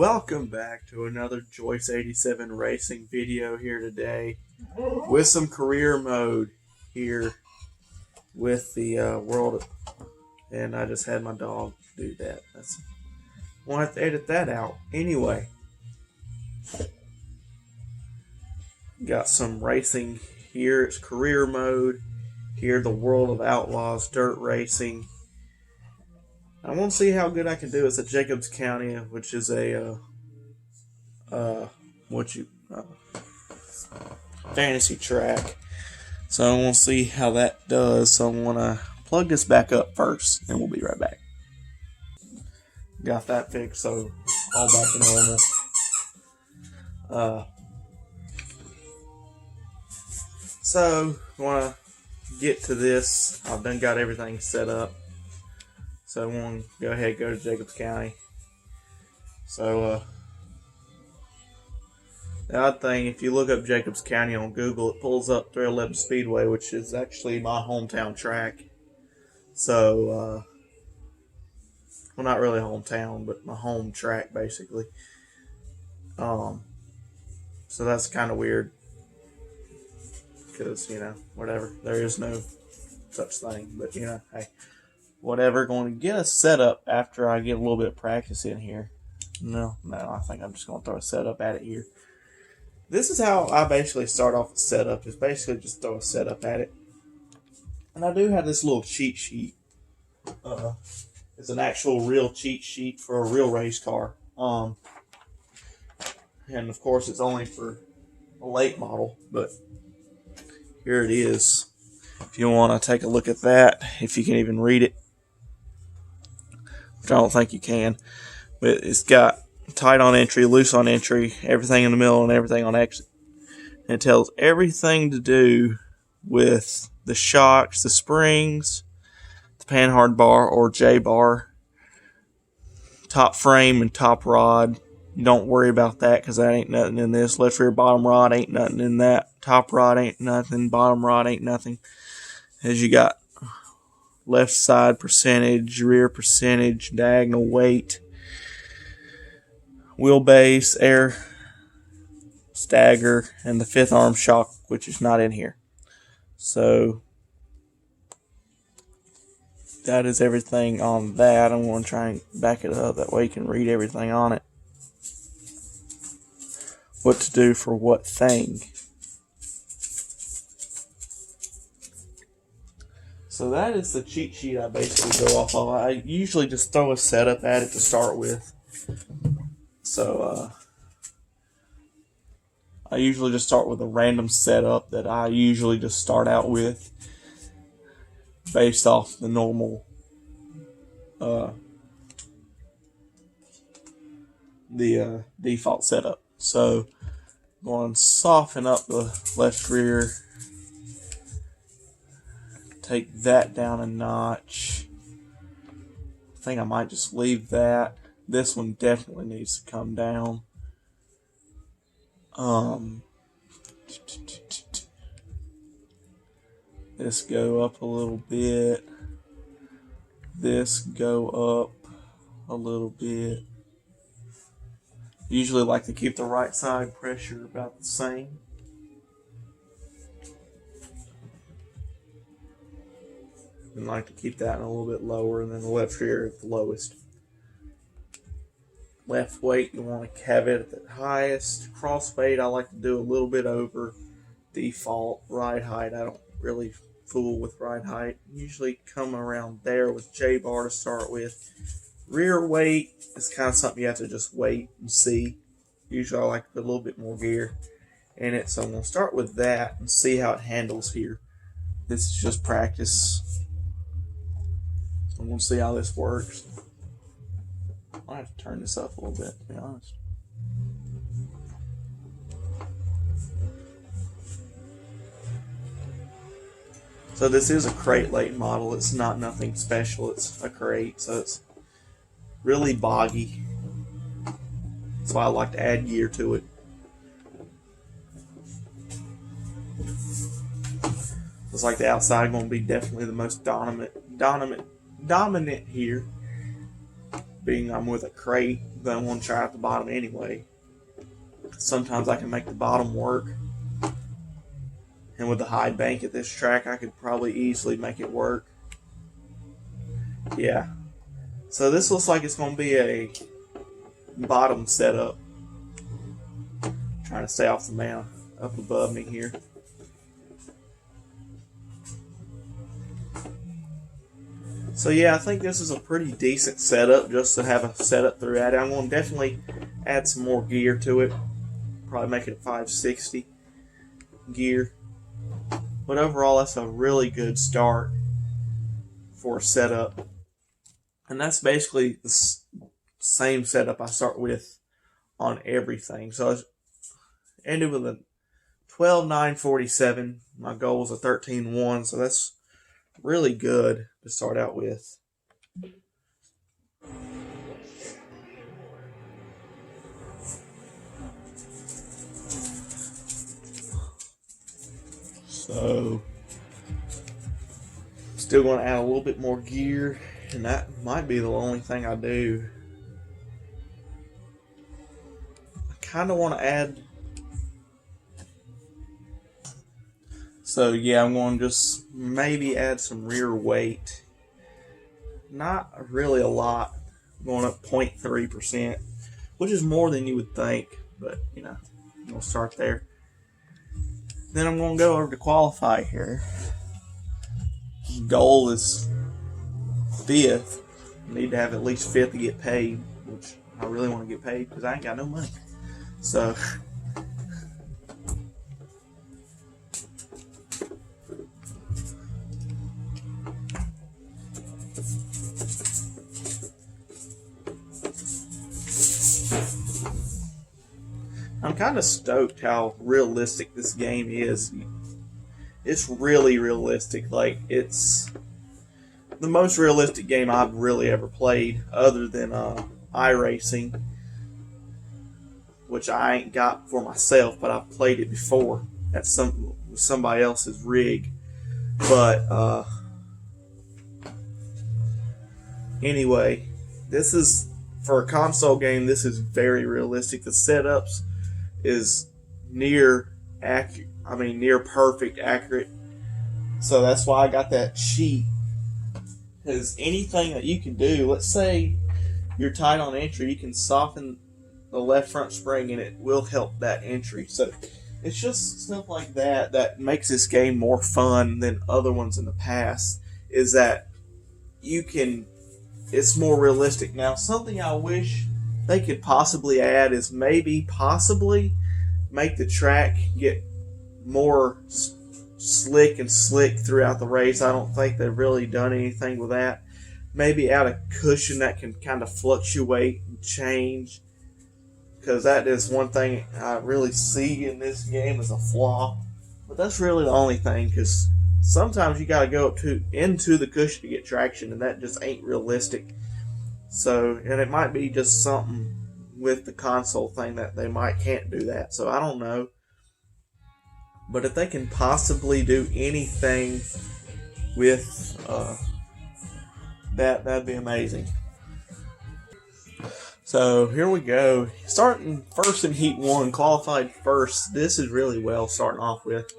Welcome back to another Joyce 87 racing video here today with some career mode here with the world, and I just had my dog do that. We'll have to edit that out. Anyway, got some racing here. It's career mode here, the World of Outlaws dirt racing. I want to see how good I can do. It's at Jacobs County, which is a fantasy track. So I want to see how that does. So I want to plug this back up first, and we'll be right back. Got that fixed, so all back to normal. So I want to get to this. I've done got everything set up. So I want to go ahead and go to Jacobs County. So the odd thing, if you look up Jacobs County on Google, it pulls up 311 Speedway, which is actually my hometown track. So, well, not really hometown, but my home track, basically. So that's kind of weird. Because, whatever. There is no such thing. But, hey. Whatever, going to get a setup after I get a little bit of practice in here. No, I think I'm just going to throw a setup at it here. This is how I basically start off a setup, is basically just throw a setup at it. And I do have this little cheat sheet. It's an actual real cheat sheet for a real race car. And of course it's only for a late model, but here it is. If you want to take a look at that, if you can even read it. Which I don't think you can, but it's got tight on entry, loose on entry, everything in the middle, and everything on exit. And it tells everything to do with the shocks, the springs, the panhard bar or J bar, top frame and top rod. Don't worry about that because that ain't nothing in this. Left rear bottom rod ain't nothing in that. Top rod ain't nothing. Bottom rod ain't nothing. As you got left side percentage, rear percentage, diagonal weight, wheelbase, air stagger, and the fifth arm shock, which is not in here. So that is everything on that. I'm going to try and back it up. That way you can read everything on it. What to do for what thing. So that is the cheat sheet I basically go off of. I usually just throw a setup at it to start with. So I usually just start with a random setup that I usually just start out with based off the normal the default setup. So I'm going to soften up the left rear. Take that down a notch. I think I might just leave that. This one definitely needs to come down. This go up a little bit. This go up a little bit. Usually like to keep the right side pressure about the same. And like to keep that a little bit lower, and then the left rear at the lowest. Left weight, you want to have it at the highest. Cross weight, I like to do a little bit over default. Ride height, I don't really fool with ride height. Usually come around there with J bar to start with. Rear weight is kind of something you have to just wait and see. Usually I like to put a little bit more gear in it, so I'm going to start with that and see how it handles here. This is just practice. I'm going to see how this works. I have to turn this up a little bit, to be honest. So this is a crate late model. It's not nothing special. It's a crate, so it's really boggy. That's why I like to add gear to it. Looks like the outside going to be definitely the most dominant here. being I'm with a crate, then I'm going to try at the bottom anyway. Sometimes I can make the bottom work. And with the high bank at this track, I could probably easily make it work. Yeah. So this looks like it's going to be a bottom setup. Trying to stay off the mound up above me here. So yeah, I think this is a pretty decent setup just to have a setup throughout it. I'm going to definitely add some more gear to it. Probably make it a 560 gear. But overall, that's a really good start for a setup. And that's basically the same setup I start with on everything. So I ended with a 12.947. My goal was a 13.1, so that's really good to start out with. So, still going to add a little bit more gear, and that might be the only thing I do. I kind of want to add. So yeah, I'm going to just maybe add some rear weight. Not really a lot. I'm going up 0.3%, which is more than you would think, but you know, we'll start there. Then I'm going to go over to qualify here. Goal is 5th. I need to have at least 5th to get paid, which I really want to get paid because I ain't got no money. So I'm kind of stoked how realistic this game is. It's really realistic. Like, it's the most realistic game I've really ever played, other than iRacing, which I ain't got for myself, but I've played it before at somebody else's rig. But anyway, this is, for a console game, this is very realistic. The setups is near accurate. I mean, near perfect accurate. So that's why I got that sheet. Because anything that you can do, let's say you're tight on entry, you can soften the left front spring and it will help that entry. So it's just stuff like that that makes this game more fun than other ones in the past, is that you can, it's more realistic. Now, something I wish they could possibly add is maybe possibly make the track get more slick throughout the race. I don't think they've really done anything with that. Maybe add a cushion that can kind of fluctuate and change, because that is one thing I really see in this game as a flaw. But that's really the only thing, because sometimes you got to go into the cushion to get traction, and that just ain't realistic. So, and it might be just something with the console thing that they can't do that. So I don't know. But if they can possibly do anything with that'd be amazing. So here we go. Starting first in Heat 1, qualified first. This is really well starting off with.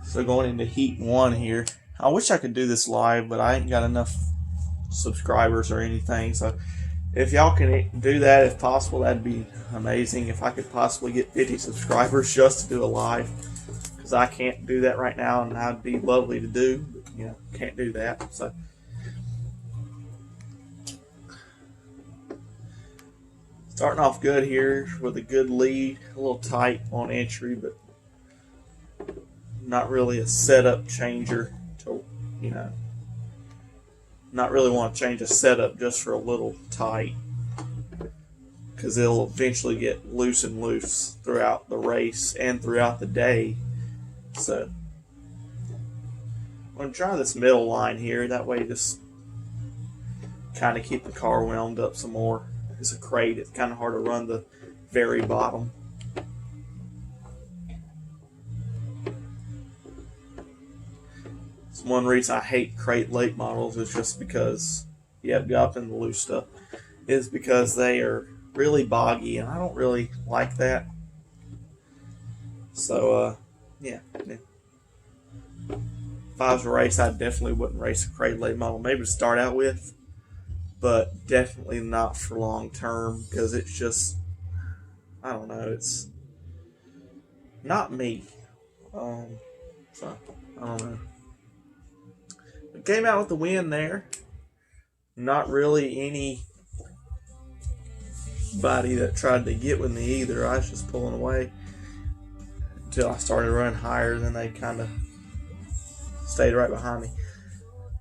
So going into Heat 1 here. I wish I could do this live, but I ain't got enough subscribers or anything. So if y'all can do that, if possible, that'd be amazing. If I could possibly get 50 subscribers just to do a live, because I can't do that right now, and that'd be lovely to do, but you know, can't do that. So starting off good here with a good lead, a little tight on entry, but not really a setup changer to, you know, not really want to change a setup just for a little tight, because it'll eventually get loose and loose throughout the race and throughout the day. So I'm going to try this middle line here. That way just kind of keep the car wound up some more. It's a crate. It's kind of hard to run the very bottom. It's one reason I hate crate late models, is just because, Yep, go up in the loose stuff. Is because they are really boggy, and I don't really like that. So, yeah. If I was a race, I definitely wouldn't race a Cradle late model. Maybe to start out with, but definitely not for long term because it's just, I don't know, it's not me. So, I don't know. It came out with the win there. Not really anybody that tried to get with me either. I was just pulling away until I started running higher, then they kind of stayed right behind me.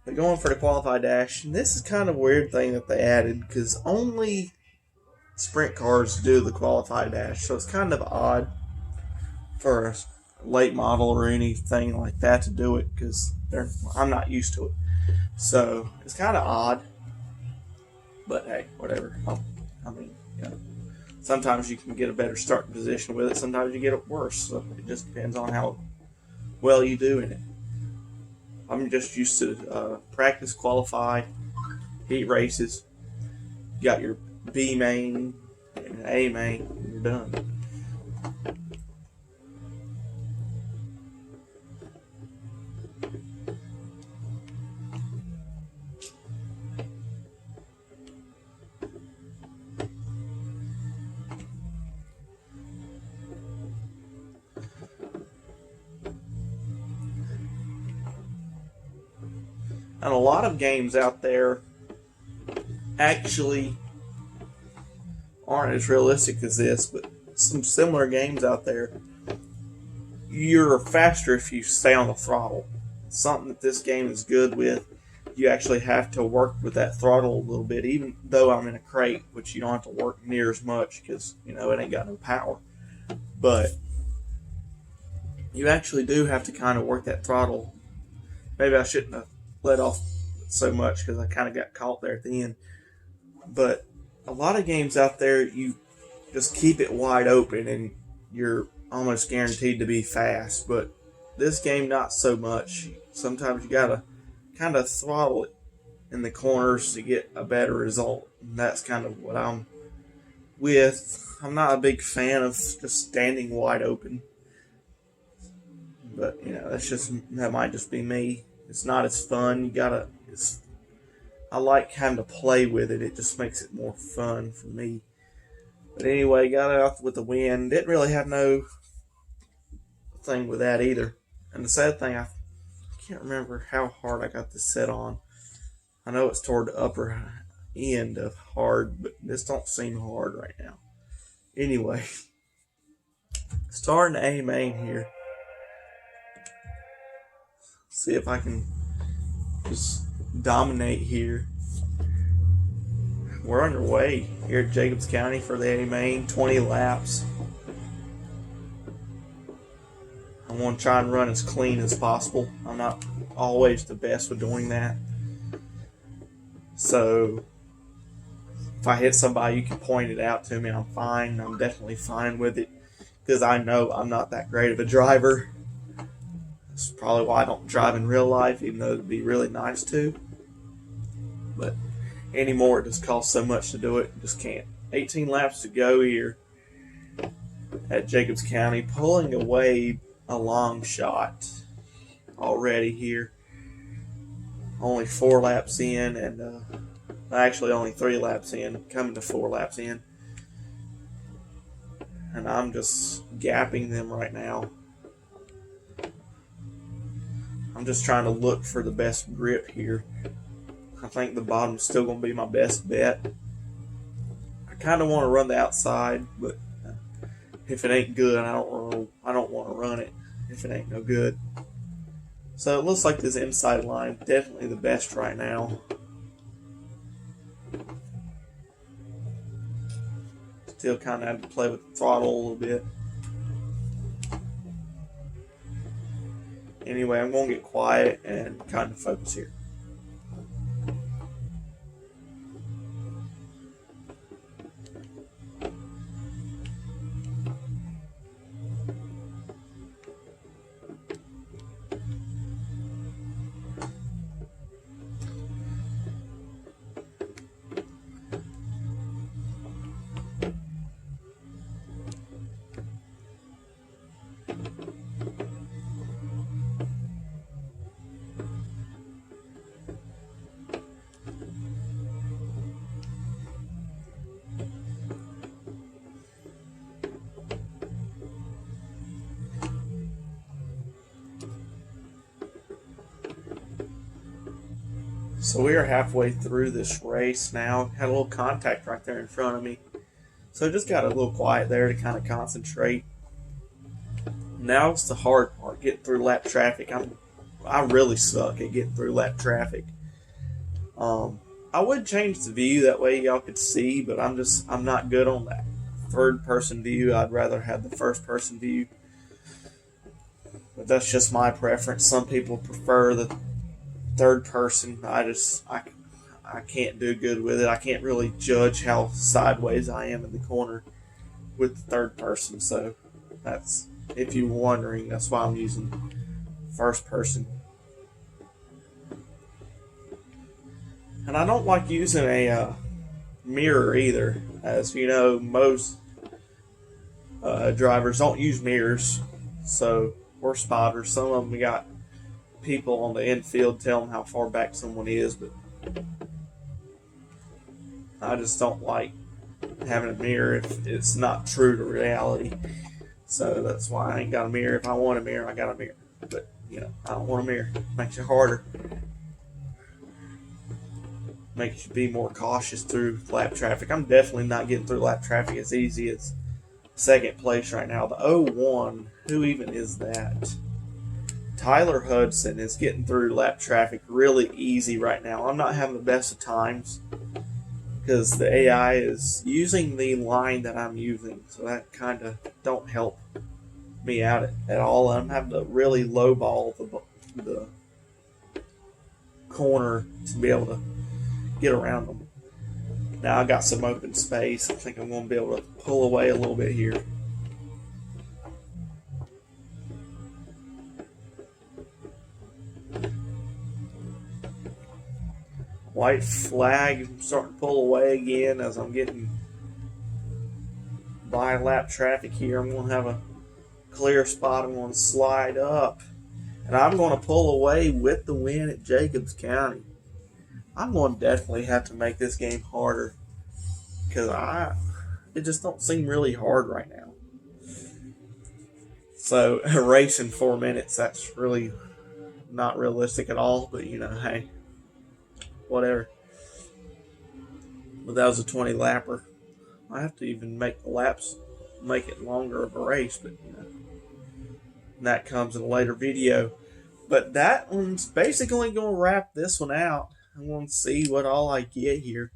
But going for the qualified dash, and this is kind of a weird thing that they added because only sprint cars do the qualified dash, so it's kind of odd for a late model or anything like that to do it because I'm not used to it. So it's kind of odd, but hey, whatever. I mean, sometimes you can get a better starting position with it. Sometimes you get it worse. So it just depends on how well you do in it. I'm just used to practice, qualify, heat races. You got your B main and A main, and you're done. And a lot of games out there actually aren't as realistic as this, but some similar games out there, you're faster if you stay on the throttle. Something that this game is good with. You actually have to work with that throttle a little bit, even though I'm in a crate, which you don't have to work near as much because, it ain't got no power. But you actually do have to kind of work that throttle. Maybe I shouldn't have let off so much because I kind of got caught there at the end. But a lot of games out there, you just keep it wide open and you're almost guaranteed to be fast. But this game, not so much. Sometimes you gotta kind of throttle it in the corners to get a better result. And that's kind of what I'm with. I'm not a big fan of just standing wide open. But, that might just be me. It's not as fun. I like having to play with it. It just makes it more fun for me. But anyway, got it off with a win. Didn't really have no thing with that either. And the sad thing, I can't remember how hard I got this set on. I know it's toward the upper end of hard, but this don't seem hard right now. Anyway, starting A main here. See if I can just dominate here. We're underway here at Jacobs County for the A main, 20 laps. I want to try and run as clean as possible. I'm not always the best with doing that. So if I hit somebody, you can point it out to me. I'm fine. I'm definitely fine with it because I know I'm not that great of a driver. That's probably why I don't drive in real life, even though it'd be really nice to. But anymore, it just costs so much to do it. Just can't. 18 laps to go here at Jacobs County, pulling away a long shot already here. Only 4 laps in, and actually only 3 laps in, coming to 4 laps in. And I'm just gapping them right now. I'm just trying to look for the best grip here. I think the bottom's still going to be my best bet. I kind of want to run the outside, but if it ain't good, I don't want to run it if it ain't no good. So it looks like this inside line definitely the best right now. Still kind of have to play with the throttle a little bit. Anyway, I'm going to get quiet and kind of focus here. So we are halfway through this race now. Had a little contact right there in front of me. So just got a little quiet there to kind of concentrate. Now it's the hard part, getting through lap traffic. I really suck at getting through lap traffic. I would change the view, that way y'all could see, but I'm not good on that third person view. I'd rather have the first person view. But that's just my preference. Some people prefer the third person. I can't do good with it. I can't really judge how sideways I am in the corner with the third person. So that's, if you're wondering, that's why I'm using first person. And I don't like using a mirror either. As you know, most drivers don't use mirrors. So, or spotters. Some of them got people on the infield tell them how far back someone is, but I just don't like having a mirror if it's not true to reality. So that's why I ain't got a mirror. If I want a mirror, I got a mirror. But, you know, I don't want a mirror. It makes it harder. Makes you be more cautious through lap traffic. I'm definitely not getting through lap traffic as easy as second place right now. The 01, who even is that? Tyler Hudson is getting through lap traffic really easy right now. I'm not having the best of times because the AI is using the line that I'm using, so that kind of don't help me out at all. I'm having to really lowball the corner to be able to get around them. Now I got some open space. I think I'm going to be able to pull away a little bit here. White flag. I'm starting to pull away again as I'm getting by lap traffic here. I'm going to have a clear spot. I'm going to slide up. And I'm going to pull away with the win at Jacobs County. I'm going to definitely have to make this game harder because it just don't seem really hard right now. So a race in 4 minutes, that's really not realistic at all. But you know, hey, whatever. But that was a 20 lapper. I have to even make the laps make it longer of a race, but you know, that comes in a later video. But that one's basically going to wrap this one out. I'm going to see what all I get here,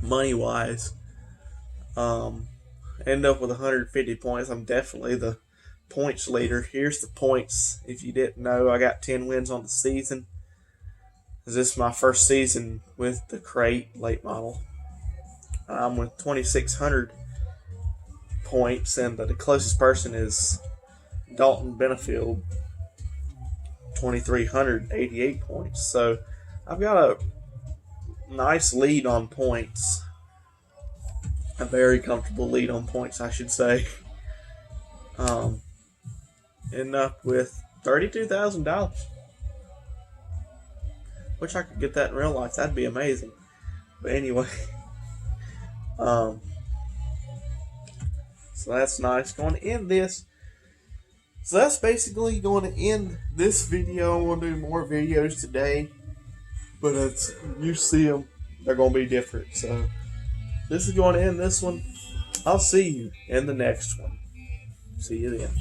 money-wise. End up with 150 points. I'm definitely the points leader. Here's the points. If you didn't know, I got 10 wins on the season. This is my first season with the crate late model. I'm with 2,600 points, and the closest person is Dalton Benefield. 2,388 points. So I've got a nice lead on points. A very comfortable lead on points, I should say. End up with $32,000. Wish I could get that in real life. That'd be amazing. But anyway. So that's nice. Going to end this. So that's basically going to end this video. I'm going to do more videos today. But as you see them, they're going to be different. So this is going to end this one. I'll see you in the next one. See you then.